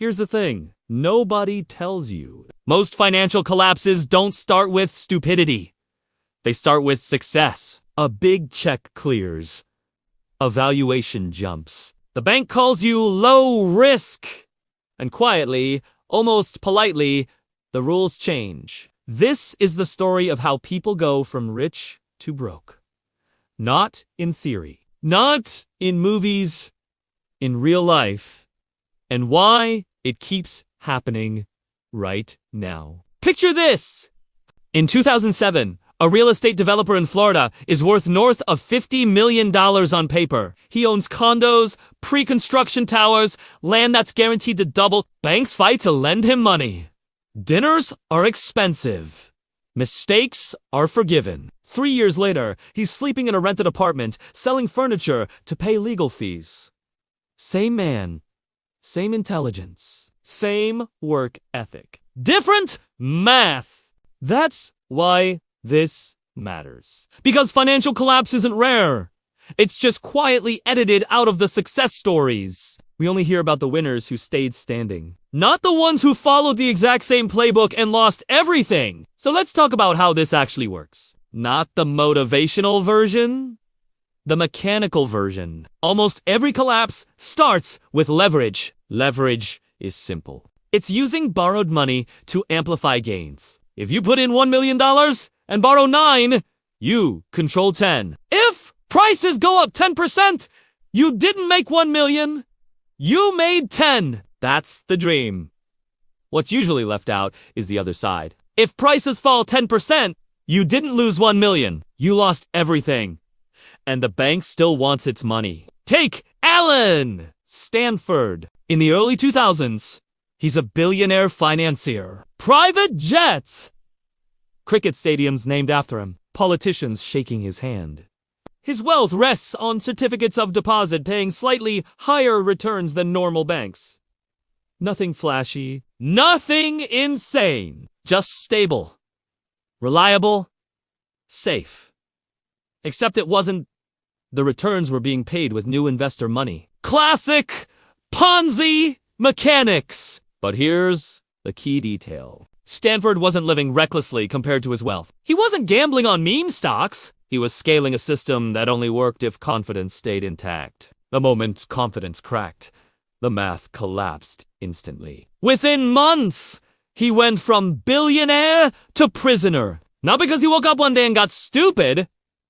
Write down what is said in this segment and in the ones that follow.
Here's the thing. Nobody tells you. Most financial collapses don't start with stupidity. They start with success. A big check clears. A valuation jumps. The bank calls you low risk. And quietly, almost politely, the rules change. This is the story of how people go from rich to broke. Not in theory. Not in movies. In real life. And why it keeps happening right now. Picture this! In 2007, a real estate developer in Florida is worth north of $50 million on paper. He owns condos, pre-construction towers, land that's guaranteed to double. Banks fight to lend him money. Dinners are expensive. Mistakes are forgiven. 3 years later, he's sleeping in a rented apartment, selling furniture to pay legal fees. Same man, same intelligence, same work ethic. Different math. That's why this matters. Because financial collapse isn't rare. It's just quietly edited out of the success stories. We only hear about the winners who stayed standing. Not the ones who followed the exact same playbook and lost everything. So let's talk about how this actually works. Not the motivational version, the mechanical version. Almost every collapse starts with leverage. Leverage is simple. It's using borrowed money to amplify gains. If you put in $1 million and borrow 9, you control 10. If prices go up 10%, you didn't make 1 million, you made 10. That's the dream. What's usually left out is the other side. If prices fall 10%, you didn't lose 1 million, you lost everything. And the bank still wants its money. Take Alan Stanford. In the early 2000s, he's a billionaire financier. Private jets! Cricket stadiums named after him. Politicians shaking his hand. His wealth rests on certificates of deposit paying slightly higher returns than normal banks. Nothing flashy. Nothing insane. Just stable. Reliable. Safe. Except it wasn't. The returns were being paid with new investor money. Classic Ponzi mechanics. But here's the key detail. Stanford wasn't living recklessly compared to his wealth. He wasn't gambling on meme stocks. He was scaling a system that only worked if confidence stayed intact. The moment confidence cracked, the math collapsed instantly. Within months, he went from billionaire to prisoner. Not because he woke up one day and got stupid,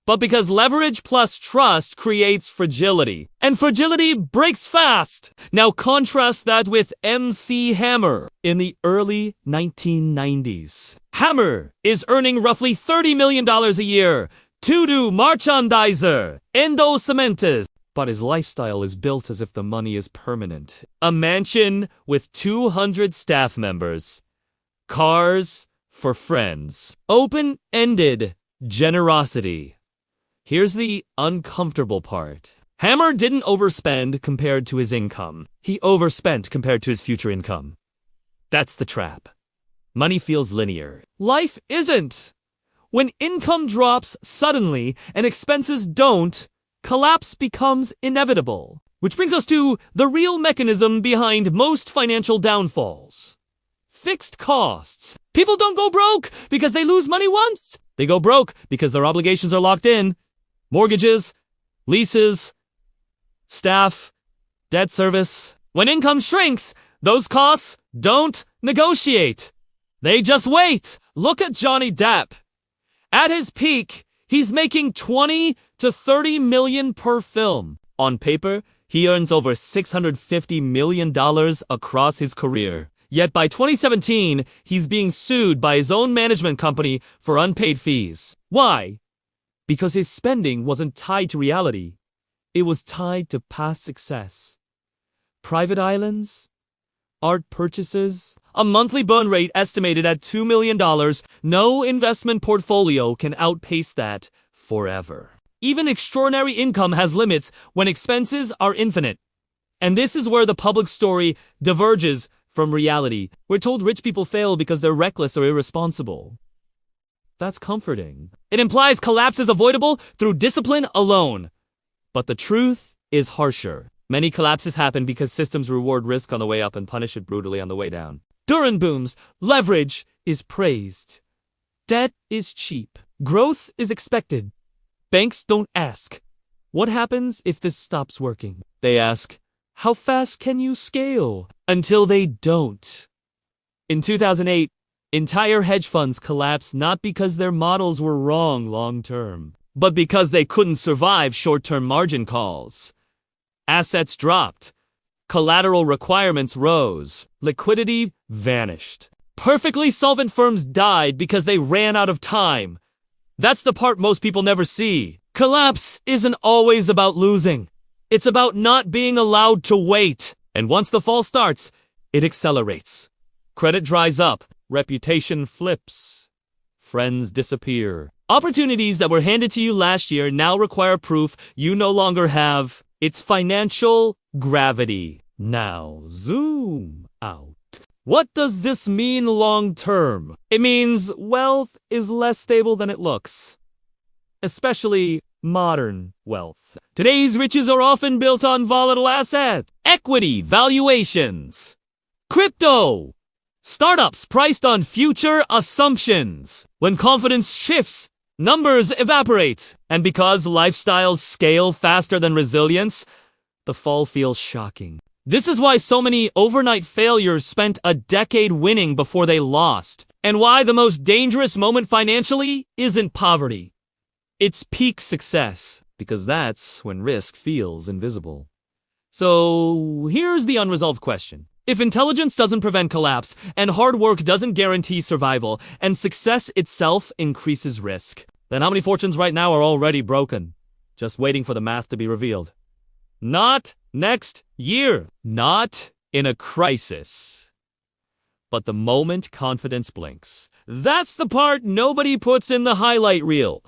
but because leverage plus trust creates fragility. And fragility breaks fast. Now contrast that with MC Hammer in the early 1990s. Hammer is earning roughly $30 million a year. To-do merchandiser, endo cementes. But his lifestyle is built as if the money is permanent. A mansion with 200 staff members. Cars for friends. Open-ended generosity. Here's the uncomfortable part. Hammer didn't overspend compared to his income. He overspent compared to his future income. That's the trap. Money feels linear. Life isn't. When income drops suddenly and expenses don't, collapse becomes inevitable. Which brings us to the real mechanism behind most financial downfalls. Fixed costs. People don't go broke because they lose money once. They go broke because their obligations are locked in. Mortgages, leases, staff, debt service. When income shrinks, those costs don't negotiate. They just wait. Look at Johnny Depp. At his peak, he's making 20 to 30 million per film. On paper, he earns over $650 million across his career. Yet by 2017, he's being sued by his own management company for unpaid fees. Why? Because his spending wasn't tied to reality. It was tied to past success. Private islands, art purchases, a monthly burn rate estimated at $2 million. No investment portfolio can outpace that forever. Even extraordinary income has limits when expenses are infinite. And this is where the public story diverges from reality. We're told rich people fail because they're reckless or irresponsible. That's comforting. It implies collapse is avoidable through discipline alone. But the truth is harsher. Many collapses happen because systems reward risk on the way up and punish it brutally on the way down. During booms, leverage is praised. Debt is cheap. Growth is expected. Banks don't ask, what happens if this stops working? They ask, how fast can you scale? Until they don't. In 2008, entire hedge funds collapsed not because their models were wrong long-term, but because they couldn't survive short-term margin calls. Assets dropped. Collateral requirements rose. Liquidity vanished. Perfectly solvent firms died because they ran out of time. That's the part most people never see. Collapse isn't always about losing. It's about not being allowed to wait. And once the fall starts, it accelerates. Credit dries up. Reputation flips. Friends disappear. Opportunities that were handed to you last year now require proof you no longer have. It's financial gravity. Now, zoom out. What does this mean long term? It means wealth is less stable than it looks. Especially modern wealth. Today's riches are often built on volatile assets, equity, valuations, crypto, startups priced on future assumptions. When confidence shifts, numbers evaporate. And because lifestyles scale faster than resilience, the fall feels shocking. This is why so many overnight failures spent a decade winning before they lost. And why the most dangerous moment financially isn't poverty. It's peak success, because that's when risk feels invisible. So here's the unresolved question. If intelligence doesn't prevent collapse, and hard work doesn't guarantee survival, and success itself increases risk, then how many fortunes right now are already broken, just waiting for the math to be revealed? Not next year, not in a crisis, but the moment confidence blinks. That's the part nobody puts in the highlight reel.